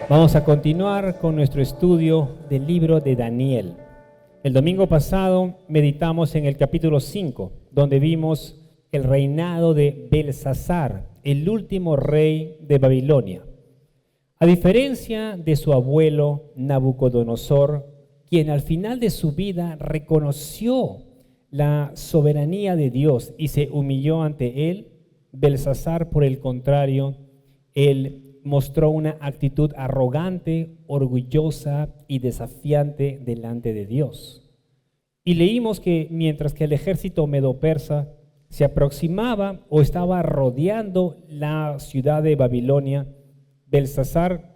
Vamos a continuar con nuestro estudio del libro de Daniel. El domingo pasado meditamos en el capítulo 5, donde vimos el reinado de Belsasar, el último rey de Babilonia. A diferencia de su abuelo Nabucodonosor, quien al final de su vida reconoció la soberanía de Dios y se humilló ante él, Belsasar, por el contrario, él mostró una actitud arrogante, orgullosa y desafiante delante de Dios. Y leímos que mientras que el ejército medo-persa se aproximaba o estaba rodeando la ciudad de Babilonia, Belsasar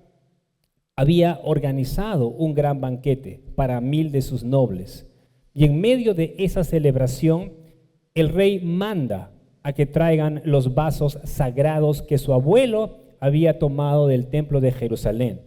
había organizado un gran banquete para 1000 de sus nobles. Y en medio de esa celebración, el rey manda a que traigan los vasos sagrados que su abuelo había tomado del templo de Jerusalén.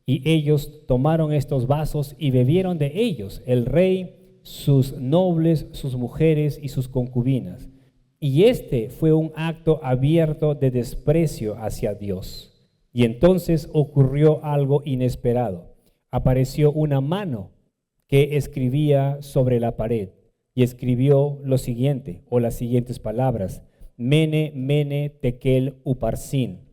Y ellos tomaron estos vasos y bebieron de ellos, el rey, sus nobles, sus mujeres y sus concubinas. Y este fue un acto abierto de desprecio hacia Dios. Y entonces ocurrió algo inesperado. Apareció una mano que escribía sobre la pared y escribió lo siguiente, o las siguientes palabras: Mene, Mene, Tekel, Uparsin.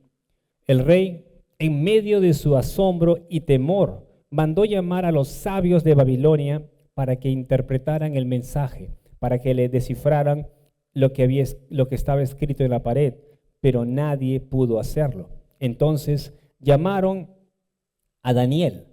El rey, en medio de su asombro y temor, mandó llamar a los sabios de Babilonia para que interpretaran el mensaje, para que le descifraran lo que estaba escrito en la pared, pero nadie pudo hacerlo. Entonces llamaron a Daniel,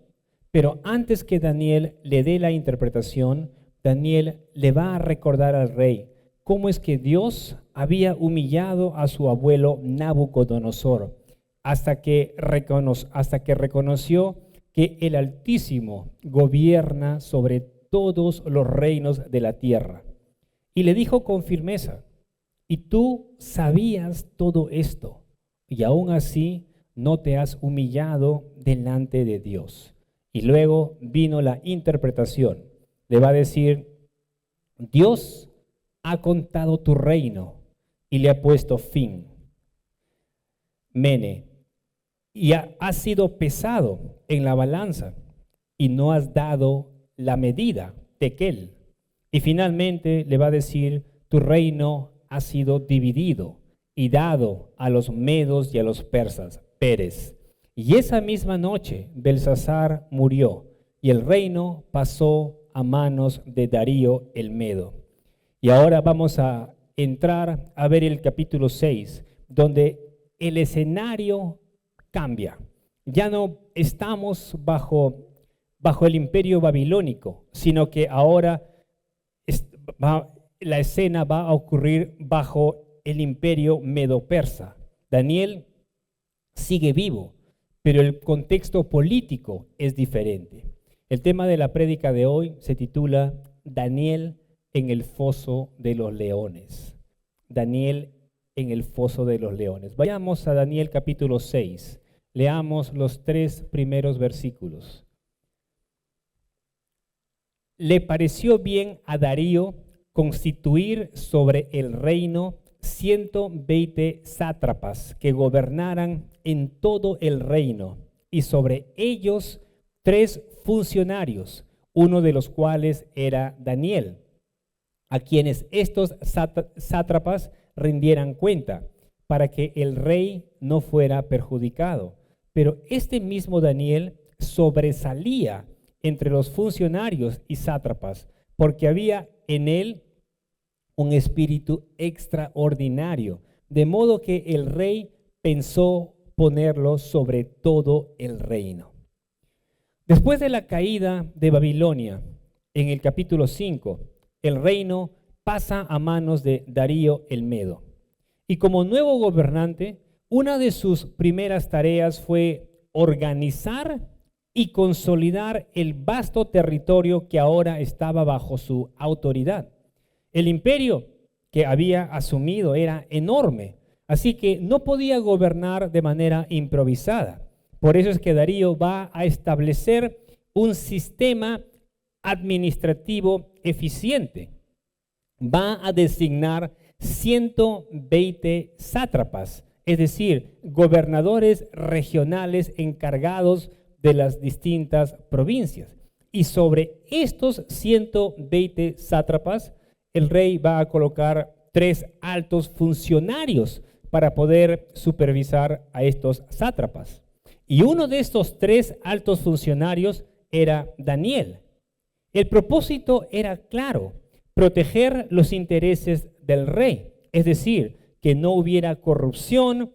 pero antes que Daniel le dé la interpretación, Daniel le va a recordar al rey cómo es que Dios había humillado a su abuelo Nabucodonosor, hasta que reconoció que el Altísimo gobierna sobre todos los reinos de la tierra. Y le dijo con firmeza: y tú sabías todo esto, y aún así no te has humillado delante de Dios. Y luego vino la interpretación. Le va a decir: Dios ha contado tu reino y le ha puesto fin. Mene, y has sido pesado en la balanza y no has dado la medida, Tekel. Y finalmente le va a decir: tu reino ha sido dividido y dado a los medos y a los persas, Peres. Y esa misma noche Belsasar murió y el reino pasó a manos de Darío el Medo. Y ahora vamos a entrar a ver el capítulo 6, donde el escenario cambia. Ya no estamos bajo el imperio babilónico, sino que ahora la escena va a ocurrir bajo el imperio medo-persa. Daniel sigue vivo, pero el contexto político es diferente. El tema de la prédica de hoy se titula Daniel en el foso de los leones. Daniel en el foso de los leones. Vayamos a Daniel capítulo 6. Leamos los 3 primeros versículos. Le pareció bien a Darío constituir sobre el reino 120 sátrapas que gobernaran en todo el reino, y sobre ellos 3 funcionarios, uno de los cuales era Daniel, a quienes estos sátrapas rindieran cuenta, para que el rey no fuera perjudicado. Pero este mismo Daniel sobresalía entre los funcionarios y sátrapas, porque había en él un espíritu extraordinario, de modo que el rey pensó ponerlo sobre todo el reino. Después de la caída de Babilonia, en el capítulo 5, el reino pasa a manos de Darío el Medo. Y como nuevo gobernante, una de sus primeras tareas fue organizar y consolidar el vasto territorio que ahora estaba bajo su autoridad. El imperio que había asumido era enorme, así que no podía gobernar de manera improvisada. Por eso es que Darío va a establecer un sistema administrativo eficiente. Va a designar 120 sátrapas es decir, gobernadores regionales encargados de las distintas provincias. Y sobre estos 120 sátrapas, el rey va a colocar 3 altos funcionarios para poder supervisar a estos sátrapas. Y uno de estos 3 altos funcionarios era Daniel. El propósito era claro: proteger los intereses del rey, es decir, que no hubiera corrupción,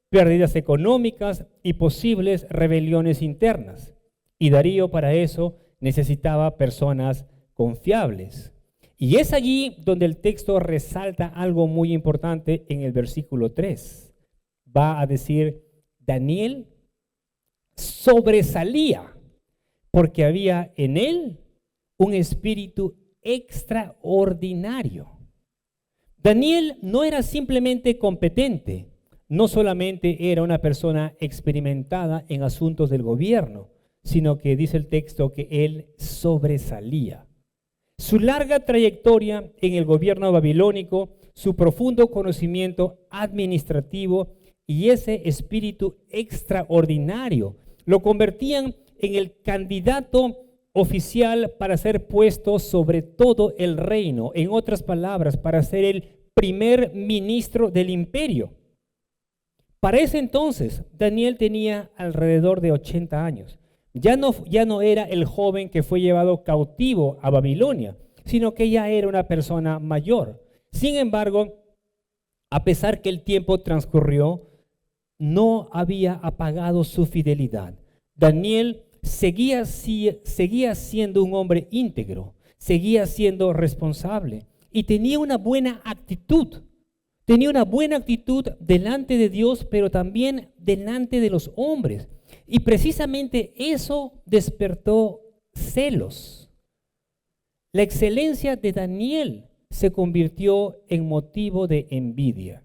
pérdidas económicas y posibles rebeliones internas. Y Darío para eso necesitaba personas confiables. Y es allí donde el texto resalta algo muy importante en el versículo 3. Va a decir, Daniel sobresalía porque había en él un espíritu extraordinario. Daniel no era simplemente competente, no solamente era una persona experimentada en asuntos del gobierno, sino que dice el texto que él sobresalía. Su larga trayectoria en el gobierno babilónico, su profundo conocimiento administrativo y ese espíritu extraordinario lo convertían en el candidato oficial para ser puesto sobre todo el reino. En otras palabras, para ser el primer ministro del imperio. Para ese entonces, Daniel tenía alrededor de 80 años. Ya no era el joven que fue llevado cautivo a Babilonia, sino que ya era una persona mayor. Sin embargo, a pesar que el tiempo transcurrió, no había apagado su fidelidad. Daniel seguía siendo un hombre íntegro, seguía siendo responsable y tenía una buena actitud. Tenía una buena actitud delante de Dios, pero también delante de los hombres. Y precisamente eso despertó celos. La excelencia de Daniel se convirtió en motivo de envidia.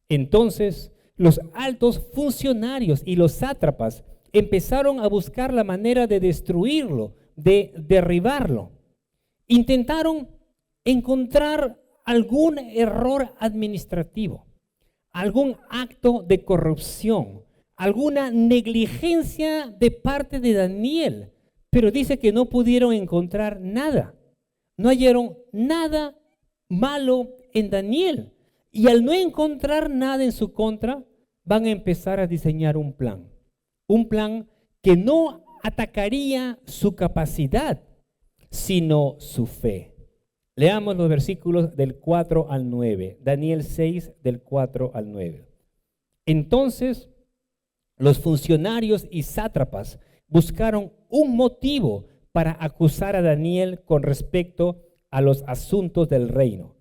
Entonces, los altos funcionarios y los sátrapas empezaron a buscar la manera de destruirlo, de derribarlo. Intentaron encontrar algún error administrativo, algún acto de corrupción, alguna negligencia de parte de Daniel, pero dice que no pudieron encontrar nada. No hallaron nada malo en Daniel. Y al no encontrar nada en su contra, van a empezar a diseñar un plan. Un plan que no atacaría su capacidad, sino su fe. Leamos los versículos del 4 al 9. Daniel 6, del 4 al 9. Entonces, los funcionarios y sátrapas buscaron un motivo para acusar a Daniel con respecto a los asuntos del reino.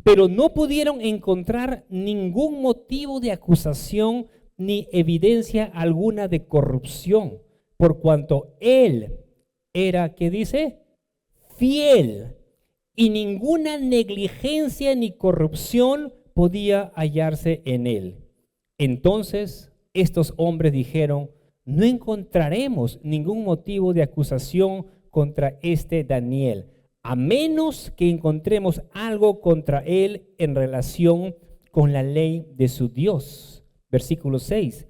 Pero no pudieron encontrar ningún motivo de acusación ni evidencia alguna de corrupción, por cuanto él era, ¿qué dice? Fiel, y ninguna negligencia ni corrupción podía hallarse en él. Entonces estos hombres dijeron, no encontraremos ningún motivo de acusación contra este Daniel, a menos que encontremos algo contra él en relación con la ley de su Dios. Versículo 6.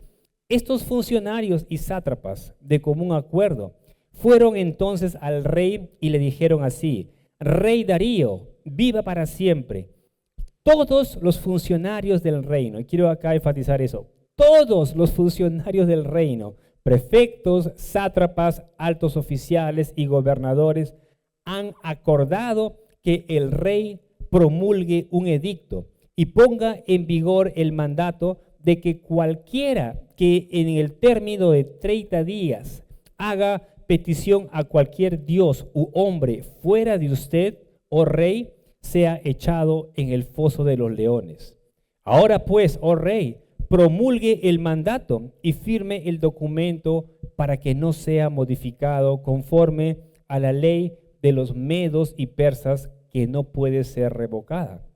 Estos funcionarios y sátrapas, de común acuerdo, fueron entonces al rey y le dijeron así, Rey Darío, viva para siempre. Todos los funcionarios del reino, y quiero acá enfatizar eso, todos los funcionarios del reino, prefectos, sátrapas, altos oficiales y gobernadores, han acordado que el rey promulgue un edicto y ponga en vigor el mandato de que cualquiera que en el término de 30 días haga petición a cualquier dios u hombre fuera de usted, oh rey, sea echado en el foso de los leones. Ahora pues, oh rey, promulgue el mandato y firme el documento para que no sea modificado conforme a la ley de los medos y persas, que no puede ser revocada.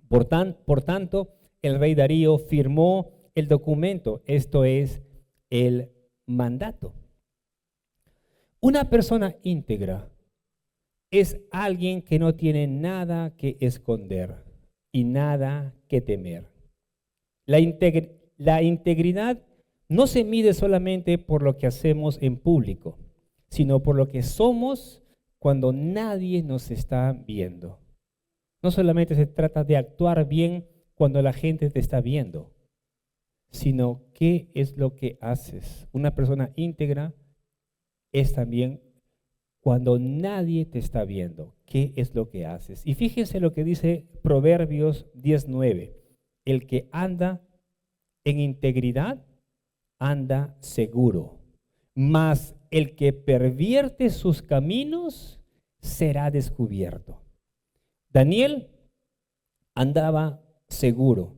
Por tanto, el rey Darío firmó el documento, esto es el mandato. Una persona íntegra es alguien que no tiene nada que esconder y nada que temer. La la integridad no se mide solamente por lo que hacemos en público, sino por lo que somos cuando nadie nos está viendo. No solamente se trata de actuar bien cuando la gente te está viendo, sino qué es lo que haces. Una persona íntegra es también cuando nadie te está viendo, qué es lo que haces. Y fíjense lo que dice Proverbios 19. El que anda en integridad anda seguro, mas el que pervierte sus caminos será descubierto. Daniel andaba seguro,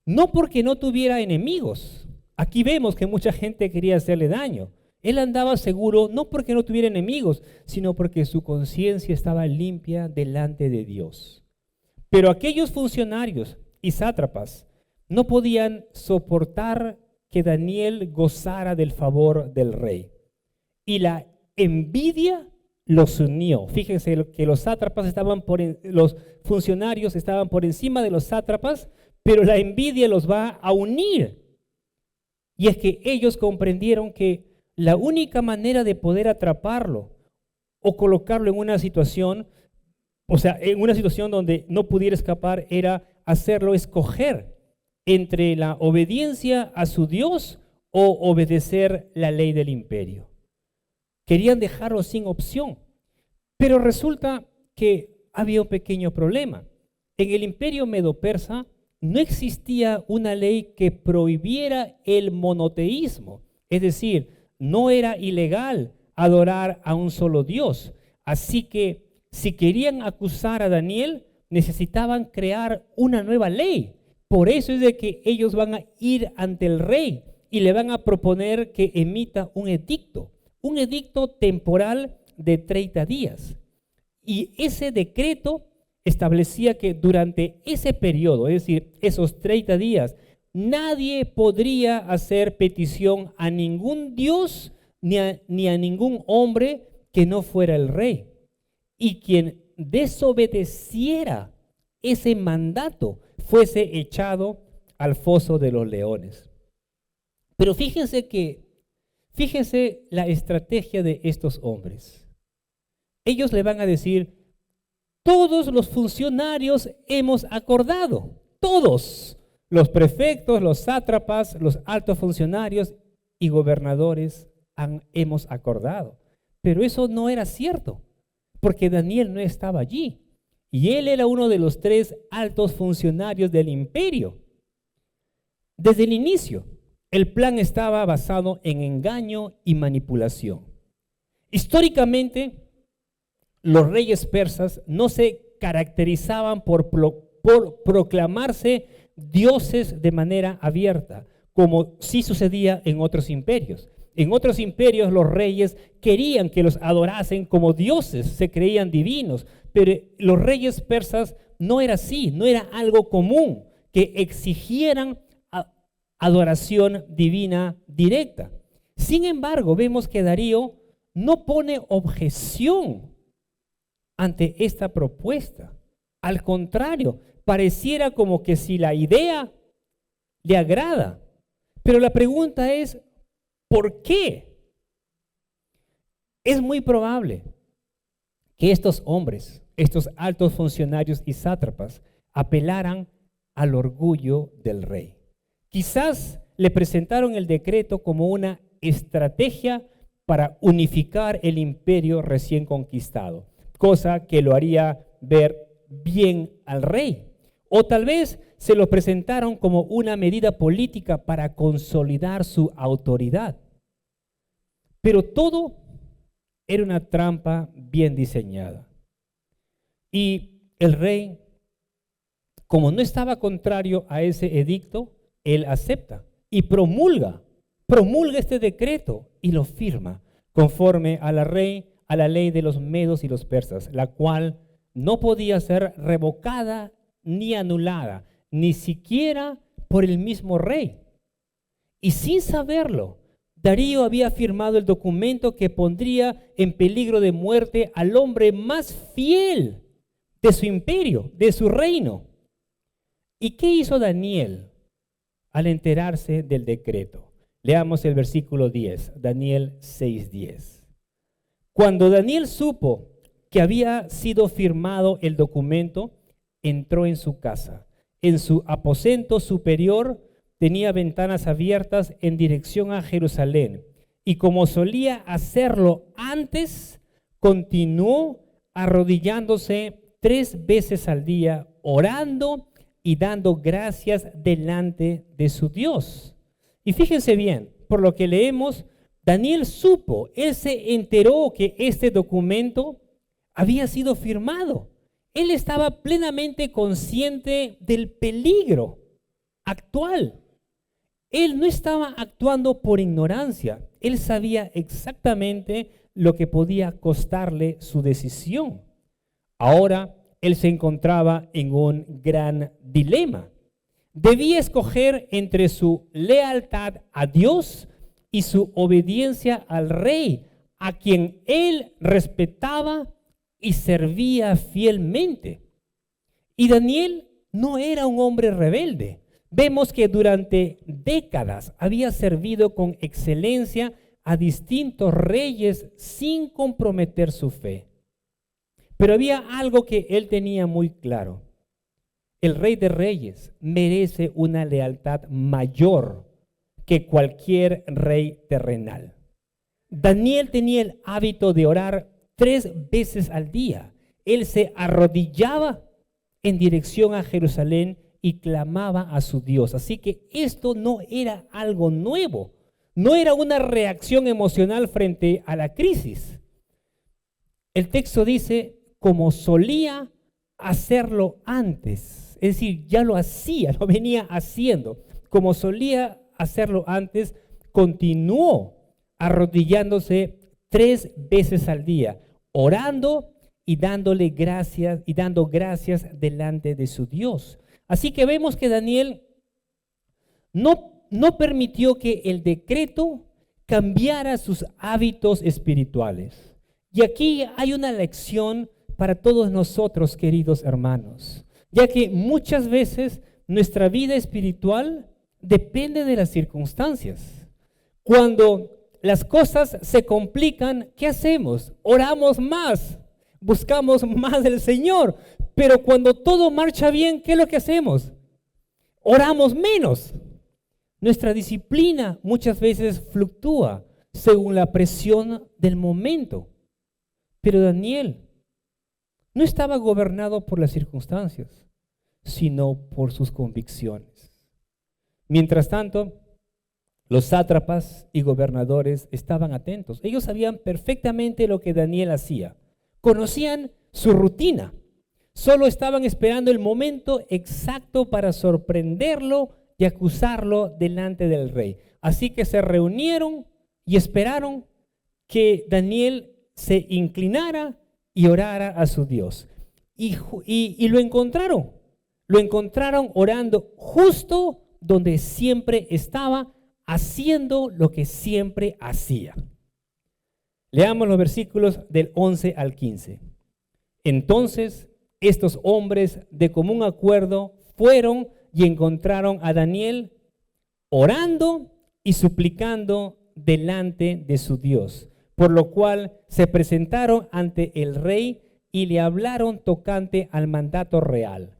no porque no tuviera enemigos. Aquí vemos que mucha gente quería hacerle daño. Él andaba seguro no porque no tuviera enemigos, sino porque su conciencia estaba limpia delante de Dios. Pero aquellos funcionarios y sátrapas no podían soportar que Daniel gozara del favor del rey. Y la envidia los unió. Fíjense que los sátrapas los funcionarios estaban por encima de los sátrapas, pero la envidia los va a unir. Y es que ellos comprendieron que la única manera de poder atraparlo o colocarlo en una situación, en una situación donde no pudiera escapar, era hacerlo escoger entre la obediencia a su Dios o obedecer la ley del imperio. Querían dejarlo sin opción, pero resulta que había un pequeño problema. En el imperio medo-persa no existía una ley que prohibiera el monoteísmo, es decir, no era ilegal adorar a un solo Dios. Así que si querían acusar a Daniel, necesitaban crear una nueva ley. Por eso es de que ellos van a ir ante el rey y le van a proponer que emita un edicto temporal de 30 días. Y ese decreto establecía que durante ese periodo, es decir, esos 30 días, nadie podría hacer petición a ningún dios ni a ningún hombre que no fuera el rey. Y quien desobedeciera ese mandato fuese echado al foso de los leones. Pero fíjense la estrategia de estos hombres. Ellos le van a decir: todos los funcionarios hemos acordado, todos, los prefectos, los sátrapas, los altos funcionarios y gobernadores hemos acordado. Pero eso no era cierto, porque Daniel no estaba allí. Y él era uno de los 3 altos funcionarios del imperio. Desde el inicio, el plan estaba basado en engaño y manipulación. Históricamente, los reyes persas no se caracterizaban por proclamarse dioses de manera abierta, como sí sucedía en otros imperios. En otros imperios los reyes querían que los adorasen como dioses, se creían divinos, pero los reyes persas no era así, no era algo común que exigieran adoración divina directa. Sin embargo, vemos que Darío no pone objeción ante esta propuesta. Al contrario, pareciera como que si la idea le agrada. Pero la pregunta es, ¿por qué? Es muy probable que estos hombres, estos altos funcionarios y sátrapas, apelaran al orgullo del rey. Quizás le presentaron el decreto como una estrategia para unificar el imperio recién conquistado, cosa que lo haría ver bien al rey. O tal vez se lo presentaron como una medida política para consolidar su autoridad. Pero todo era una trampa bien diseñada. Y el rey, como no estaba contrario a ese edicto, él acepta y promulga este decreto y lo firma conforme a la ley de los medos y los persas, la cual no podía ser revocada ni anulada, ni siquiera por el mismo rey. Y sin saberlo, Darío había firmado el documento que pondría en peligro de muerte al hombre más fiel de su imperio, de su reino. ¿Y qué hizo Daniel al enterarse del decreto. Leamos el versículo 10, Daniel 6:10. Cuando Daniel supo que había sido firmado el documento, entró en su casa. En su aposento superior tenía ventanas abiertas en dirección a Jerusalén. Y como solía hacerlo antes, continuó arrodillándose 3 veces al día, orando y dando gracias delante de su Dios. Y fíjense bien, por lo que leemos, Daniel supo, él se enteró que este documento había sido firmado. Él estaba plenamente consciente del peligro actual. Él no estaba actuando por ignorancia. Él sabía exactamente lo que podía costarle su decisión. Ahora él se encontraba en un gran dilema. Debía escoger entre su lealtad a Dios y su obediencia al rey, a quien él respetaba y servía fielmente. Y Daniel no era un hombre rebelde. Vemos que durante décadas había servido con excelencia a distintos reyes sin comprometer su fe. Pero había algo que él tenía muy claro. El Rey de Reyes merece una lealtad mayor que cualquier rey terrenal. Daniel tenía el hábito de orar 3 veces al día. Él se arrodillaba en dirección a Jerusalén y clamaba a su Dios. Así que esto no era algo nuevo. No era una reacción emocional frente a la crisis. El texto dice, como solía hacerlo antes. Es decir, ya lo hacía, lo venía haciendo. Como solía hacerlo antes, continuó arrodillándose 3 veces al día, orando y dándole gracias y dando gracias delante de su Dios. Así que vemos que Daniel no permitió que el decreto cambiara sus hábitos espirituales. Y aquí hay una lección para todos nosotros, queridos hermanos, ya que muchas veces nuestra vida espiritual depende de las circunstancias. Cuando las cosas se complican, ¿qué hacemos? Oramos más, buscamos más del Señor. Pero cuando todo marcha bien, ¿qué es lo que hacemos? Oramos menos. Nuestra disciplina muchas veces fluctúa según la presión del momento. Pero Daniel no estaba gobernado por las circunstancias, sino por sus convicciones. Mientras tanto, los sátrapas y gobernadores estaban atentos. Ellos sabían perfectamente lo que Daniel hacía. Conocían su rutina. Solo estaban esperando el momento exacto para sorprenderlo y acusarlo delante del rey. Así que se reunieron y esperaron que Daniel se inclinara y orara a su Dios. Y lo encontraron. Lo encontraron orando justo donde siempre estaba, haciendo lo que siempre hacía. Leamos los versículos del 11 al 15. Entonces, estos hombres de común acuerdo fueron y encontraron a Daniel orando y suplicando delante de su Dios, por lo cual se presentaron ante el rey y le hablaron tocante al mandato real.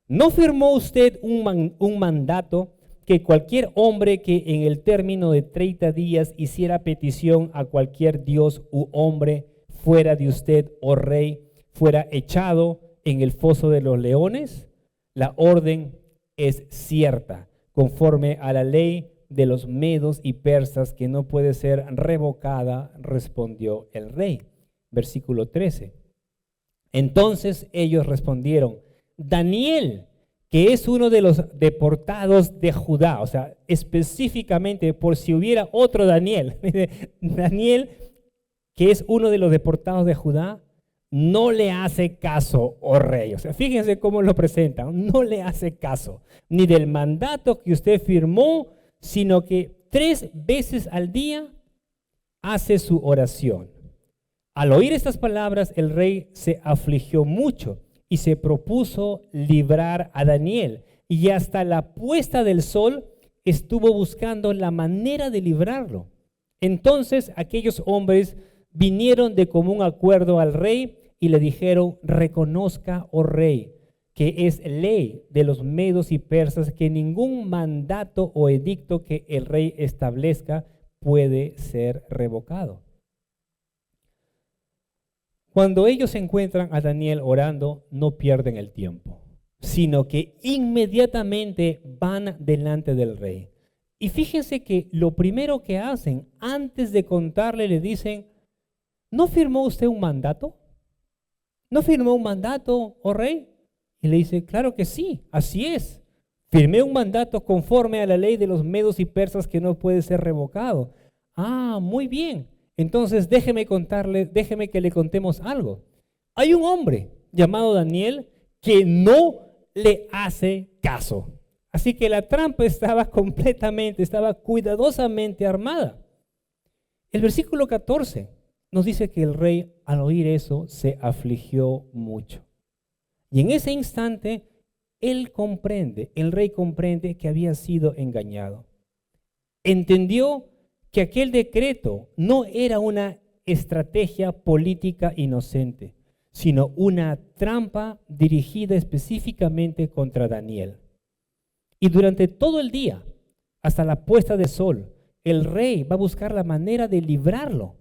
¿No firmó usted un mandato que cualquier hombre que en el término de 30 días hiciera petición a cualquier dios u hombre fuera de usted, oh rey, fuera echado en el foso de los leones? La orden es cierta, conforme a la ley de los medos y persas, que no puede ser revocada, respondió el rey. Versículo 13. Entonces ellos respondieron, Daniel, que es uno de los deportados de Judá, o sea, específicamente por si hubiera otro Daniel, Daniel, que es uno de los deportados de Judá, no le hace caso, oh rey. O sea, fíjense cómo lo presentan, no le hace caso, ni del mandato que usted firmó, sino que 3 veces al día hace su oración. Al oír estas palabras, el rey se afligió mucho y se propuso librar a Daniel. Y hasta la puesta del sol estuvo buscando la manera de librarlo. Entonces aquellos hombres vinieron de común acuerdo al rey y le dijeron: reconozca, oh rey, que es ley de los medos y persas que ningún mandato o edicto que el rey establezca puede ser revocado. Cuando ellos encuentran a Daniel orando, no pierden el tiempo, sino que inmediatamente van delante del rey. Y fíjense que lo primero que hacen, antes de contarle, le dicen: ¿no firmó usted un mandato? ¿No firmó un mandato, oh rey? Y le dice: claro que sí, así es. Firmé un mandato conforme a la ley de los medos y persas que no puede ser revocado. Ah, muy bien. Entonces déjeme que le contemos algo. Hay un hombre llamado Daniel que no le hace caso. Así que la trampa estaba cuidadosamente armada. El versículo 14 nos dice que el rey, al oír eso, se afligió mucho. Y en ese instante, el rey comprende que había sido engañado. Entendió que aquel decreto no era una estrategia política inocente, sino una trampa dirigida específicamente contra Daniel. Y durante todo el día, hasta la puesta de sol, el rey va a buscar la manera de librarlo.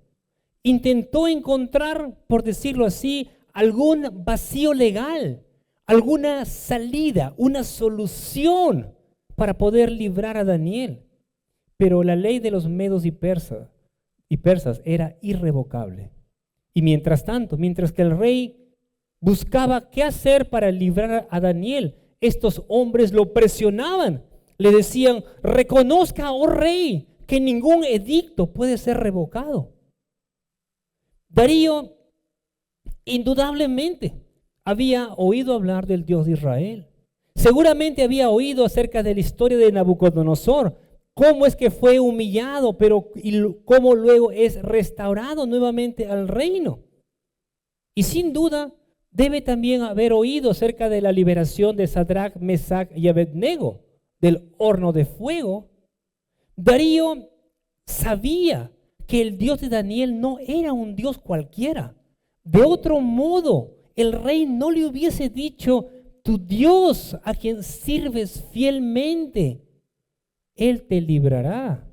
Intentó encontrar, por decirlo así, algún vacío legal, alguna salida, una solución para poder librar a Daniel. Pero la ley de los medos y persas era irrevocable. Y mientras tanto, mientras que el rey buscaba qué hacer para librar a Daniel, estos hombres lo presionaban. Le decían: reconozca, oh rey, que ningún edicto puede ser revocado. Darío indudablemente había oído hablar del Dios de Israel. Seguramente había oído acerca de la historia de Nabucodonosor, cómo es que fue humillado, y cómo luego es restaurado nuevamente al reino. Y sin duda debe también haber oído acerca de la liberación de Sadrach, Mesach y Abednego del horno de fuego. Darío sabía que el Dios de Daniel no era un Dios cualquiera. De otro modo, el rey no le hubiese dicho: tu Dios a quien sirves fielmente, Él te librará.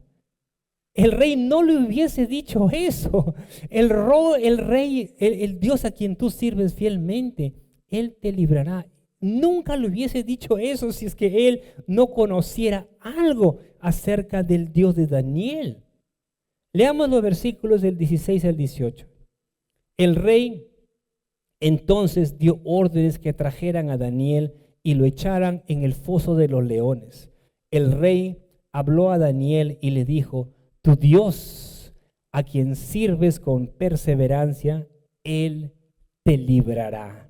El rey no le hubiese dicho eso. El Dios a quien tú sirves fielmente, Él te librará. Nunca le hubiese dicho eso si es que él no conociera algo acerca del Dios de Daniel. Leamos los versículos del 16 al 18. El rey entonces dio órdenes que trajeran a Daniel y lo echaran en el foso de los leones. El rey habló a Daniel y le dijo: tu Dios, a quien sirves con perseverancia, Él te librará.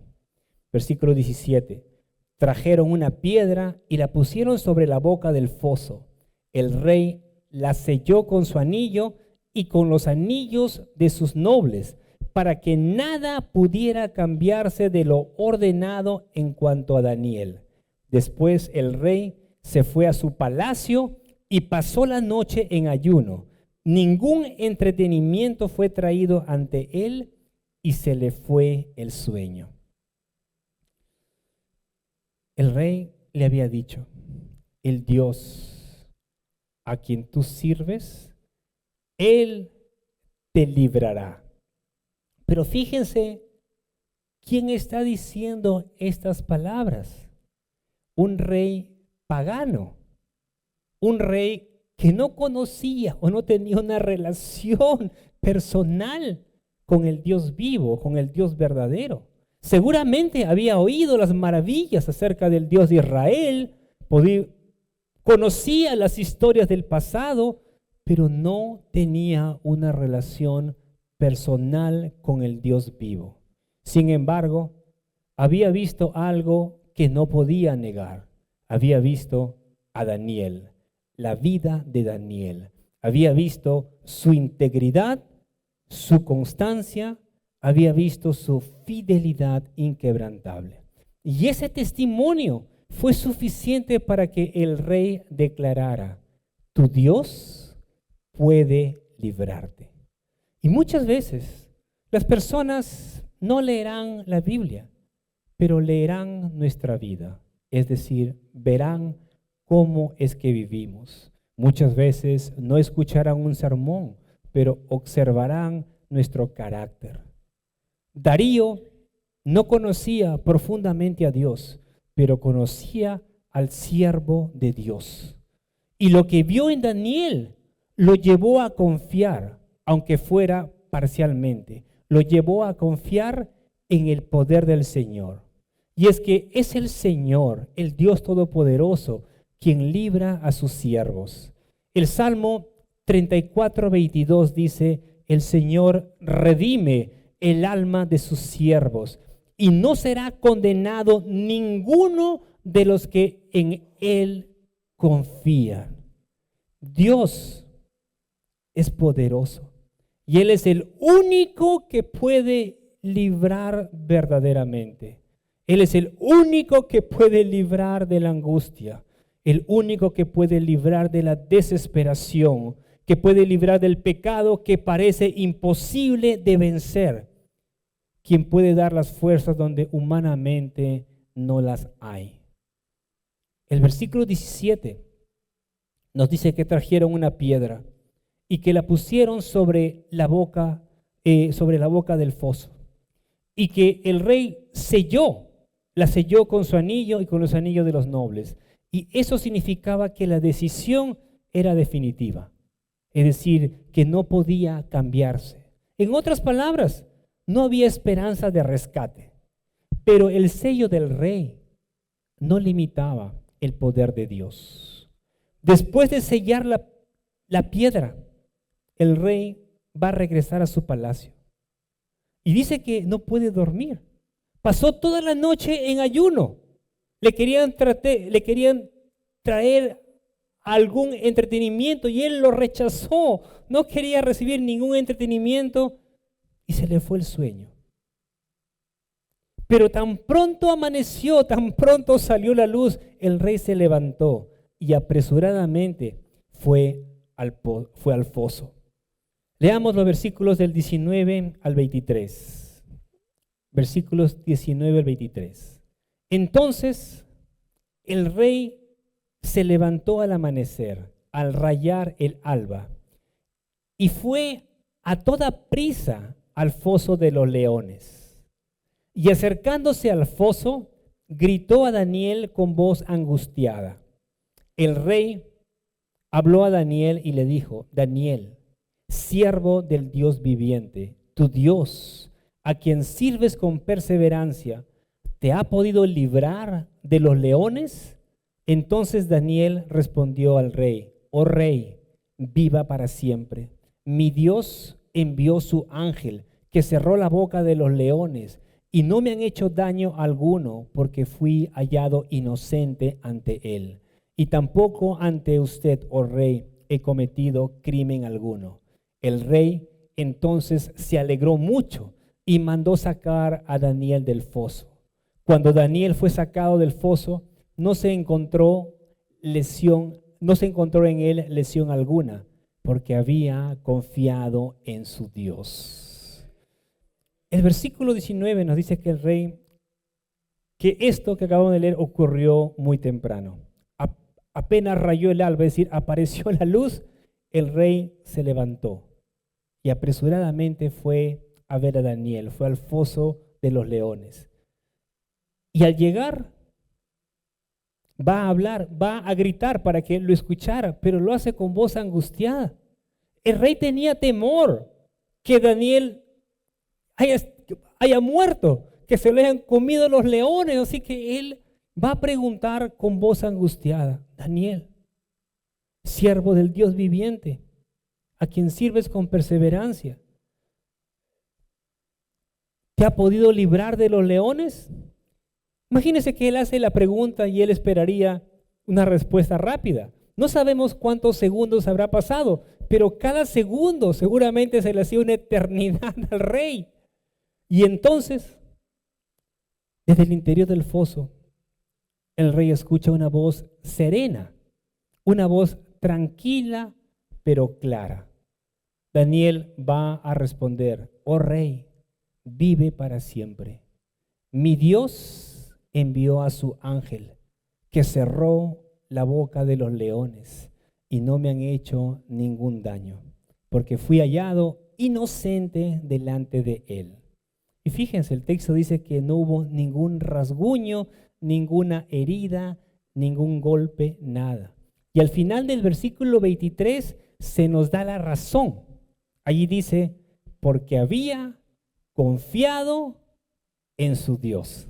Versículo 17. Trajeron una piedra y la pusieron sobre la boca del foso. El rey la selló con su anillo y con los anillos de sus nobles, para que nada pudiera cambiarse de lo ordenado en cuanto a Daniel. Después el rey se fue a su palacio y pasó la noche en ayuno. Ningún entretenimiento fue traído ante él y se le fue el sueño. El rey le había dicho: el Dios a quien tú sirves, Él te librará. Pero fíjense, ¿quién está diciendo estas palabras? Un rey pagano, un rey que no conocía o no tenía una relación personal con el Dios vivo, con el Dios verdadero. Seguramente había oído las maravillas acerca del Dios de Israel, conocía las historias del pasado, pero no tenía una relación personal con el Dios vivo. Sin embargo, había visto algo que no podía negar. Había visto a Daniel, la vida de Daniel. Había visto su integridad, su constancia, había visto su fidelidad inquebrantable. Y ese testimonio fue suficiente para que el rey declarara: tu Dios puede librarte. Y muchas veces las personas no leerán la Biblia, pero leerán nuestra vida. Es decir, verán cómo es que vivimos. Muchas veces no escucharán un sermón, pero observarán nuestro carácter. Darío no conocía profundamente a Dios, pero conocía al siervo de Dios. Y lo que vio en Daniel lo llevó a confiar, aunque fuera parcialmente, lo llevó a confiar en el poder del Señor. Y es que es el Señor, el Dios Todopoderoso, quien libra a sus siervos. El Salmo 34:22 dice: el Señor redime el alma de sus siervos, y no será condenado ninguno de los que en Él confían. Dios es poderoso y Él es el único que puede librar verdaderamente. Él es el único que puede librar de la angustia, el único que puede librar de la desesperación, que puede librar del pecado que parece imposible de vencer, quien puede dar las fuerzas donde humanamente no las hay. El versículo 17 nos dice que trajeron una piedra y que la pusieron sobre la boca del foso, y que el rey la selló con su anillo y con los anillos de los nobles. Y eso significaba que la decisión era definitiva, es decir, que no podía cambiarse. En otras palabras, no había esperanza de rescate, pero el sello del rey no limitaba el poder de Dios. Después de sellar la piedra, el rey va a regresar a su palacio y dice que no puede dormir. Pasó toda la noche en ayuno. Le querían traer algún entretenimiento y él lo rechazó. No quería recibir ningún entretenimiento y se le fue el sueño. Pero tan pronto amaneció, tan pronto salió la luz, el rey se levantó y apresuradamente fue al foso. Leamos los versículos del 19 al 23. Versículos 19 al 23. Entonces el rey se levantó al amanecer, al rayar el alba, y fue a toda prisa al foso de los leones. Y acercándose al foso, gritó a Daniel con voz angustiada. El rey habló a Daniel y le dijo: Daniel, siervo del Dios viviente, tu Dios, a quien sirves con perseverancia, ¿te ha podido librar de los leones? Entonces Daniel respondió al rey: oh rey, viva para siempre. Mi Dios envió su ángel, que cerró la boca de los leones, y no me han hecho daño alguno, porque fui hallado inocente ante él. Y tampoco ante usted, oh rey, he cometido crimen alguno. El rey entonces se alegró mucho y mandó sacar a Daniel del foso. Cuando Daniel fue sacado del foso, no se encontró en él lesión alguna, porque había confiado en su Dios. El versículo 19 nos dice que que esto que acabamos de leer ocurrió muy temprano. Apenas rayó el alba, es decir, apareció la luz, el rey se levantó y apresuradamente fue a ver a Daniel, fue al foso de los leones. Y al llegar, va a hablar, va a gritar para que lo escuchara, pero lo hace con voz angustiada. El rey tenía temor que Daniel haya muerto, que se lo hayan comido los leones, así que él va a preguntar con voz angustiada: Daniel, siervo del Dios viviente, a quien sirves con perseverancia, ¿te ha podido librar de los leones? Imagínese que él hace la pregunta y él esperaría una respuesta rápida. No sabemos cuántos segundos habrá pasado, pero cada segundo seguramente se le hacía una eternidad al rey. Y entonces, desde el interior del foso, el rey escucha una voz serena, una voz tranquila pero clara. Daniel va a responder: oh rey, vive para siempre. Mi Dios envió a su ángel, que cerró la boca de los leones y no me han hecho ningún daño, porque fui hallado inocente delante de él. Y fíjense, el texto dice que no hubo ningún rasguño, ninguna herida, ningún golpe, nada. Y al final del versículo 23 se nos da la razón. Allí dice: porque había confiado en su Dios.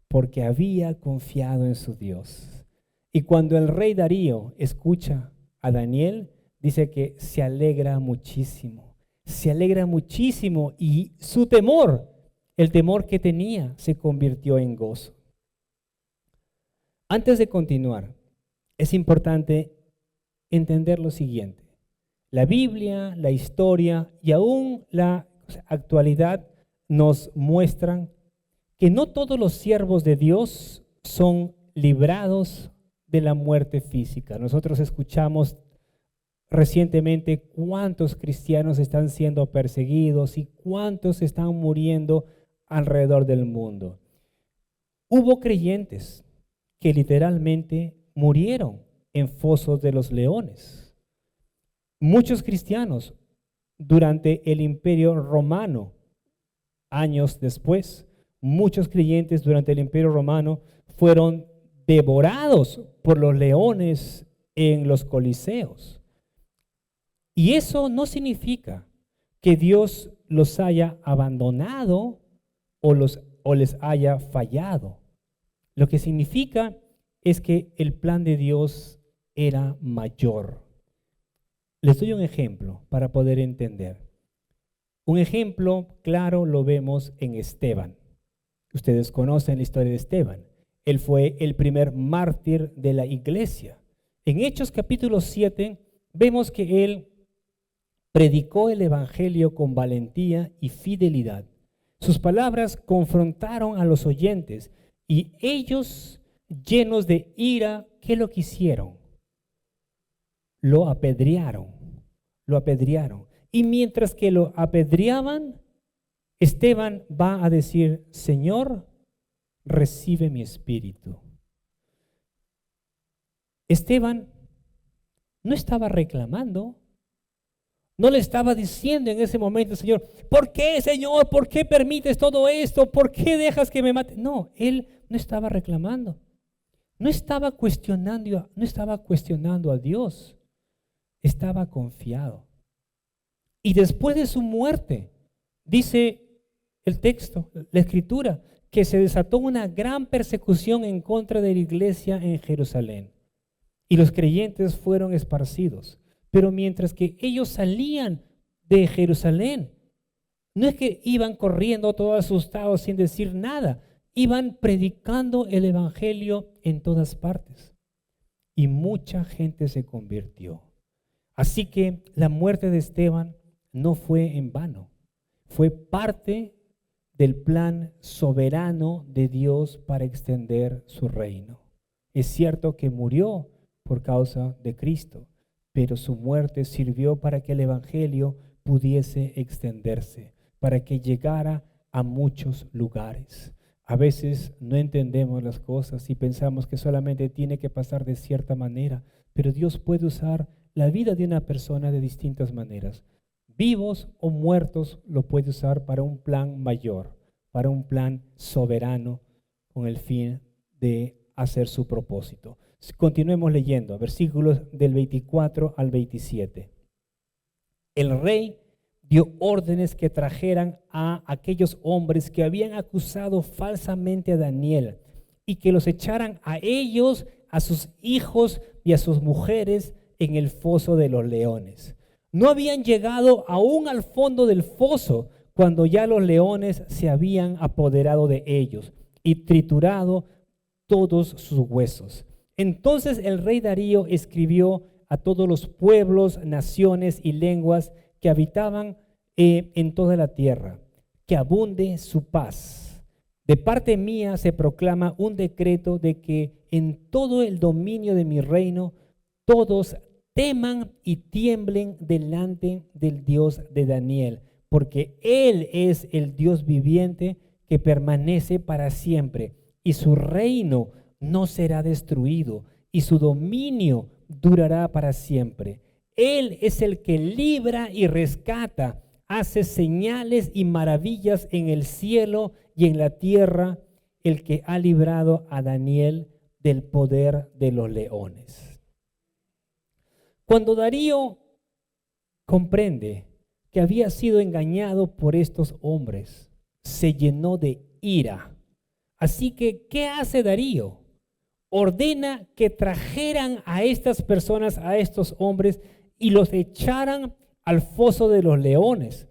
Porque había confiado en su Dios. Y cuando el rey Darío escucha a Daniel, dice que se alegra muchísimo. Se alegra muchísimo y su temor, el temor que tenía, se convirtió en gozo. Antes de continuar, es importante entender lo siguiente. La Biblia, la historia y aún la actualidad nos muestran que no todos los siervos de Dios son librados de la muerte física. Nosotros escuchamos recientemente cuántos cristianos están siendo perseguidos y cuántos están muriendo alrededor del mundo. Hubo creyentes que literalmente murieron en fosos de los leones. Muchos cristianos durante el Imperio Romano, años después, muchos creyentes durante el Imperio Romano fueron devorados por los leones en los coliseos. Y eso no significa que Dios los haya abandonado o les haya fallado. Lo que significa es que el plan de Dios era mayor. Les doy un ejemplo para poder entender. Un ejemplo claro lo vemos en Esteban. Ustedes conocen la historia de Esteban. Él fue el primer mártir de la iglesia. En Hechos capítulo 7 vemos que él predicó el evangelio con valentía y fidelidad. Sus palabras confrontaron a los oyentes y ellos, llenos de ira, ¿qué lo que hicieron? Lo apedrearon. Y mientras que lo apedreaban, Esteban va a decir: Señor, recibe mi espíritu. Esteban no estaba reclamando, no le estaba diciendo en ese momento: Señor, ¿por qué, Señor? ¿Por qué permites todo esto? ¿Por qué dejas que me mate? No, él no estaba reclamando, no estaba cuestionando a Dios, estaba confiado. Y después de su muerte, dice el texto, la escritura, que se desató una gran persecución en contra de la iglesia en Jerusalén. Y los creyentes fueron esparcidos. Pero mientras que ellos salían de Jerusalén, no es que iban corriendo todos asustados sin decir nada, iban predicando el evangelio en todas partes. Y mucha gente se convirtió. Así que la muerte de Esteban no fue en vano, fue parte del plan soberano de Dios para extender su reino. Es cierto que murió por causa de Cristo, pero su muerte sirvió para que el evangelio pudiese extenderse, para que llegara a muchos lugares. A veces no entendemos las cosas y pensamos que solamente tiene que pasar de cierta manera, pero Dios puede usar la vida de una persona de distintas maneras. Vivos o muertos, lo puede usar para un plan mayor, para un plan soberano con el fin de hacer su propósito. Continuemos leyendo, versículos del 24 al 27. El rey dio órdenes que trajeran a aquellos hombres que habían acusado falsamente a Daniel y que los echaran a ellos, a sus hijos y a sus mujeres en el foso de los leones. No habían llegado aún al fondo del foso cuando ya los leones se habían apoderado de ellos y triturado todos sus huesos. Entonces el rey Darío escribió a todos los pueblos, naciones y lenguas que habitaban en toda la tierra: que abunde su paz. De parte mía se proclama un decreto de que en todo el dominio de mi reino todos teman y tiemblen delante del Dios de Daniel, porque Él es el Dios viviente que permanece para siempre, y su reino no será destruido, y su dominio durará para siempre. Él es el que libra y rescata, hace señales y maravillas en el cielo y en la tierra, el que ha librado a Daniel del poder de los leones. Cuando Darío comprende que había sido engañado por estos hombres, se llenó de ira. Así que, ¿qué hace Darío? Ordena que trajeran a estas personas, a estos hombres, y los echaran al foso de los leones,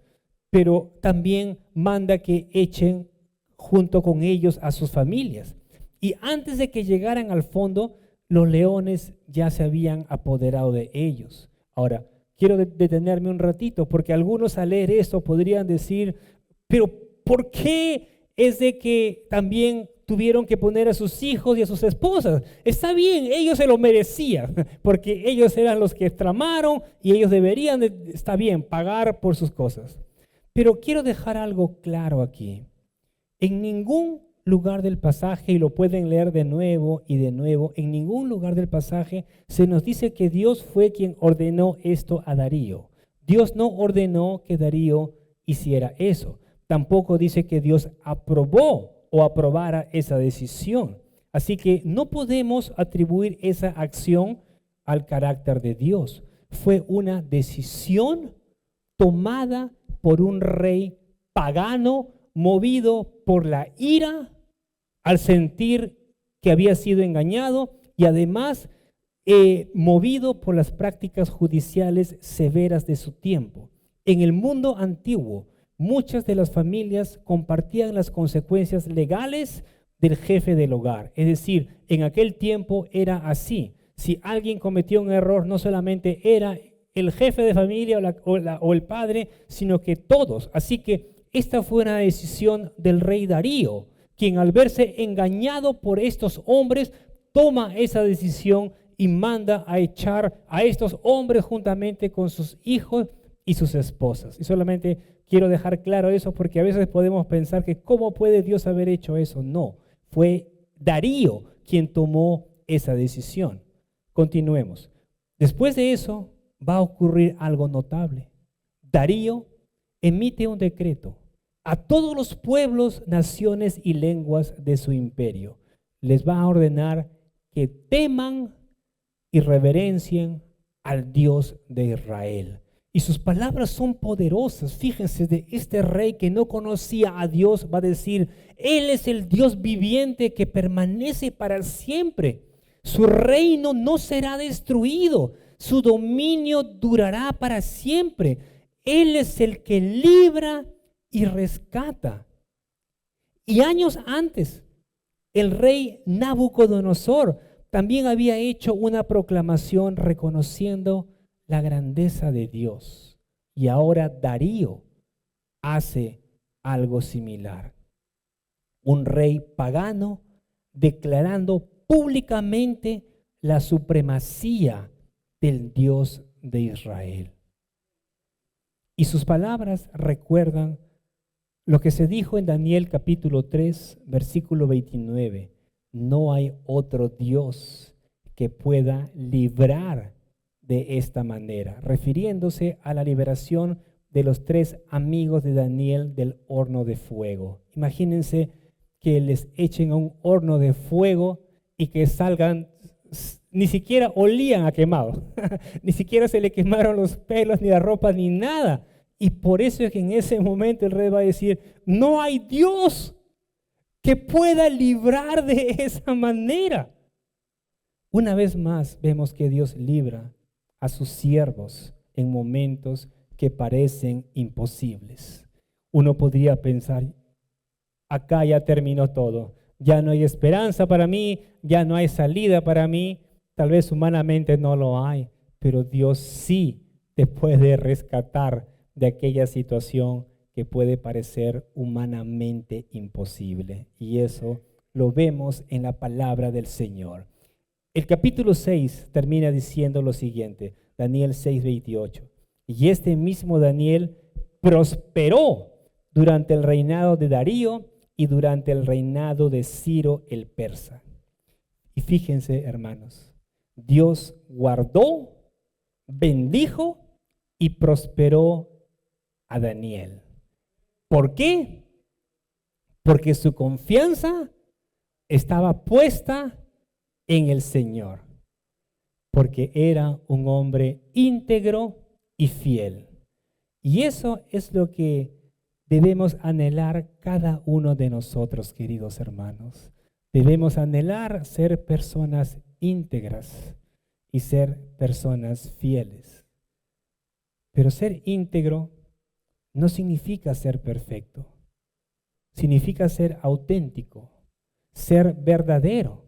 pero también manda que echen junto con ellos a sus familias. Y antes de que llegaran al fondo, los leones ya se habían apoderado de ellos. Ahora, quiero detenerme un ratito, porque algunos al leer esto podrían decir, pero ¿por qué es de que también tuvieron que poner a sus hijos y a sus esposas? Está bien, ellos se lo merecían, porque ellos eran los que tramaron y ellos deberían, está bien, pagar por sus cosas. Pero quiero dejar algo claro aquí. En ningún lugar del pasaje, y lo pueden leer de nuevo y de nuevo, en ningún lugar del pasaje se nos dice que Dios fue quien ordenó esto a Darío. Dios no ordenó que Darío hiciera eso. Tampoco dice que Dios aprobó o aprobara esa decisión. Así que no podemos atribuir esa acción al carácter de Dios. Fue una decisión tomada por un rey pagano, movido por la ira al sentir que había sido engañado y además movido por las prácticas judiciales severas de su tiempo. En el mundo antiguo, muchas de las familias compartían las consecuencias legales del jefe del hogar. Es decir, en aquel tiempo era así. Si alguien cometió un error, no solamente era el jefe de familia o el padre, sino que todos. Así que esta fue una decisión del rey Darío, quien al verse engañado por estos hombres, toma esa decisión y manda a echar a estos hombres juntamente con sus hijos y sus esposas. Y solamente quiero dejar claro eso porque a veces podemos pensar que ¿cómo puede Dios haber hecho eso? No, fue Darío quien tomó esa decisión. Continuemos. Después de eso va a ocurrir algo notable. Darío emite un decreto a todos los pueblos, naciones y lenguas de su imperio. Les va a ordenar que teman y reverencien al Dios de Israel. Y sus palabras son poderosas. Fíjense, de este rey que no conocía a Dios va a decir, Él es el Dios viviente que permanece para siempre. Su reino no será destruido. Su dominio durará para siempre. Él es el que libra y rescata. Y años antes, el rey Nabucodonosor también había hecho una proclamación reconociendo la grandeza de Dios. Y ahora Darío hace algo similar. Un rey pagano declarando públicamente la supremacía del Dios de Israel. Y sus palabras recuerdan lo que se dijo en Daniel capítulo 3, versículo 29. No hay otro Dios que pueda librar de esta manera, refiriéndose a la liberación de los 3 amigos de Daniel del horno de fuego. Imagínense que les echen a un horno de fuego y que salgan, ni siquiera olían a quemado, ni siquiera se le quemaron los pelos, ni la ropa, ni nada. Y por eso es que en ese momento el rey va a decir, no hay Dios que pueda librar de esa manera. Una vez más vemos que Dios libra a sus siervos en momentos que parecen imposibles. Uno podría pensar, acá ya terminó todo, ya no hay esperanza para mí, ya no hay salida para mí. Tal vez humanamente no lo hay, pero Dios sí te puede rescatar de aquella situación que puede parecer humanamente imposible. Y eso lo vemos en la palabra del Señor. El capítulo 6 termina diciendo lo siguiente. Daniel 6:28. Y este mismo Daniel prosperó durante el reinado de Darío y durante el reinado de Ciro el persa. Y fíjense, hermanos, Dios guardó, bendijo y prosperó a Daniel. ¿Por qué? Porque su confianza estaba puesta en el Señor, porque era un hombre íntegro y fiel. Y eso es lo que debemos anhelar cada uno de nosotros, queridos hermanos. Debemos anhelar ser personas íntegras y ser personas fieles. Pero ser íntegro no significa ser perfecto. Significa ser auténtico, ser verdadero.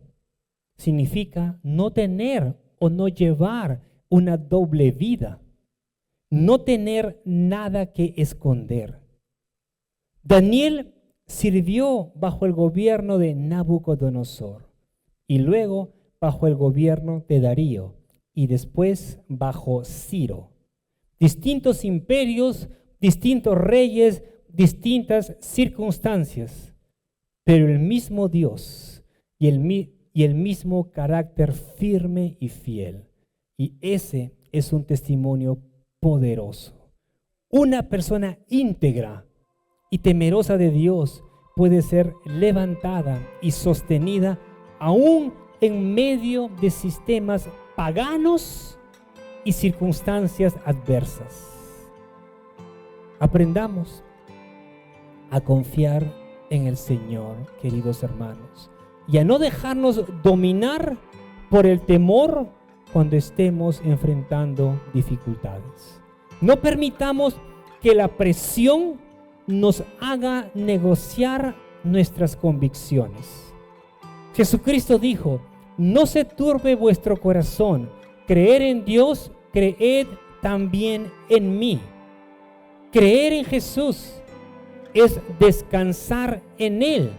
Significa no tener o no llevar una doble vida. No tener nada que esconder. Daniel sirvió bajo el gobierno de Nabucodonosor y luego bajo el gobierno de Darío y después bajo Ciro. Distintos imperios, distintos reyes, distintas circunstancias, pero el mismo Dios y el mismo carácter firme y fiel. Y ese es un testimonio poderoso. Una persona íntegra y temerosa de Dios puede ser levantada y sostenida aún en medio de sistemas paganos y circunstancias adversas. Aprendamos a confiar en el Señor, queridos hermanos, y a no dejarnos dominar por el temor cuando estemos enfrentando dificultades. No permitamos que la presión nos haga negociar nuestras convicciones. Jesucristo dijo: no se turbe vuestro corazón, creer en Dios, creed también en mí. Creer en Jesús es descansar en Él,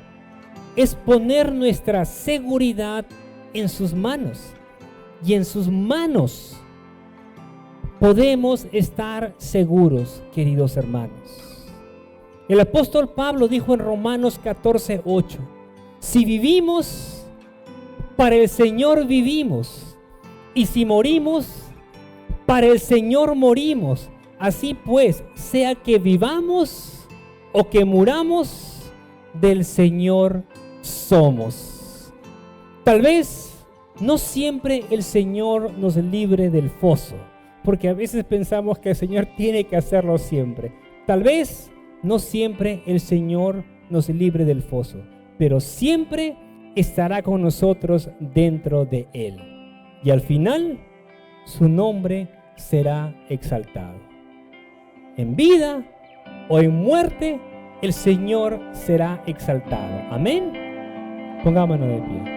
es poner nuestra seguridad en sus manos. Y en sus manos podemos estar seguros, queridos hermanos. El apóstol Pablo dijo en Romanos 14:8: si vivimos, para el Señor vivimos, y si morimos, para el Señor morimos. Así pues, sea que vivamos o que muramos, del Señor somos. Tal vez no siempre el Señor nos libre del foso, porque a veces pensamos que el Señor tiene que hacerlo siempre. Tal vez no siempre el Señor nos libre del foso, pero siempre estará con nosotros dentro de Él. Y al final, su nombre será exaltado. En vida o en muerte, el Señor será exaltado. Amén. Pongámonos de pie.